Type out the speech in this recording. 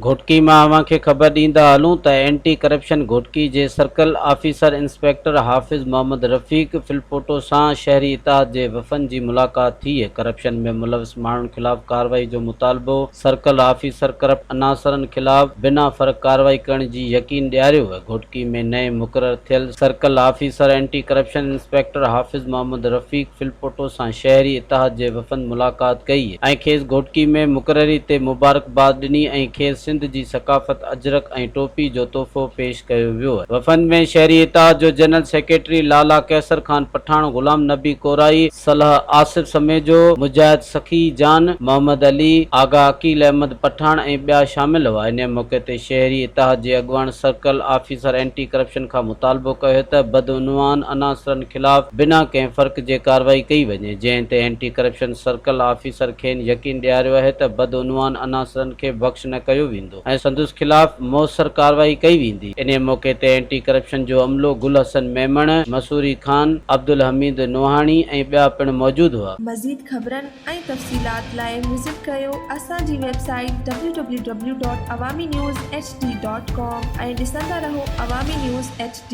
घोटकी में अव्हांखे ख़बर ॾींदा हलूं त एंटी करप्शन घोटकी जे सर्कल ऑफिसर इंस्पेक्टर हाफ़िज़ मोहम्मद रफ़ीक फिलपोटो सां शहरी इतिहाद जे वफ़न जी मुलाक़ात थी है। करप्शन में मुलविस माण्हुनि ख़िलाफ़ कार्रवाई जो मुतालबो। सर्कल ऑफिसर करप्ट अनासरनि ख़िलाफ़ बिना फ़र्क़ कार्रवाई करण जी यकीन ॾियारियो है। घोटकी में नए मुक़रर थियल circle officer anti corruption inspector हाफ़िज़ मोहम्मद रफ़ीक फिलपोटो सां शहरी इतिहाद जे वफ़न मुलाक़ात कई है ऐं खेसि घोटकी में मुक़ररी ते मुबारकबाद ॾिनी ऐं खेसि सिंध जी सकाफ़त अजरक ऐं टोपी जो तोहफ़ो पेश कयो वियो है। वफ़न में शहरी इतिहाद जो जनरल सेक्रेटरी लाला कैसर खान पठान, गुलाम नबी कोराई, सलाह आसिफ समेजो, मुजाहिद सखी जान, मोहम्मद अली, आगा अकील अहमद पठान ऐं ॿिया शामिल हुआ। इन मौक़े ते शहरी इतिहाद जे अॻवान सर्कल ऑफिसर एंटी करप्शन खां मुतालबो कयो त बदउनवान अनासरनि ख़िलाफ़ बिना कंहिं फ़र्क़ जे कार्रवाई कई वञे, जंहिं ते एंटी करप्शन सर्कल ऑफिसर खेनि यकीन ॾियारियो आहे त बदउनवान अनासरनि खे बख़्श न कयो वेंदो ऐं संदुसि ख़िलाफ़ मौसर कार्रवाई कई वेंदी। इन मौक़े ते एंटी करप्शन जो अमलो गुल हसन मेमण, मसूरी खान, अब्दुल हमीद नोहाणी ऐं ॿिया पिणु मौजूद हुआ। मज़ीद ख़बरनि ऐं तफ़सीलात लाइ विज़िट कयो असांजी वेबसाइट www.awamiNewsHD.com ऐं ॾिसंदा रहो अवामी न्यूज़ HD।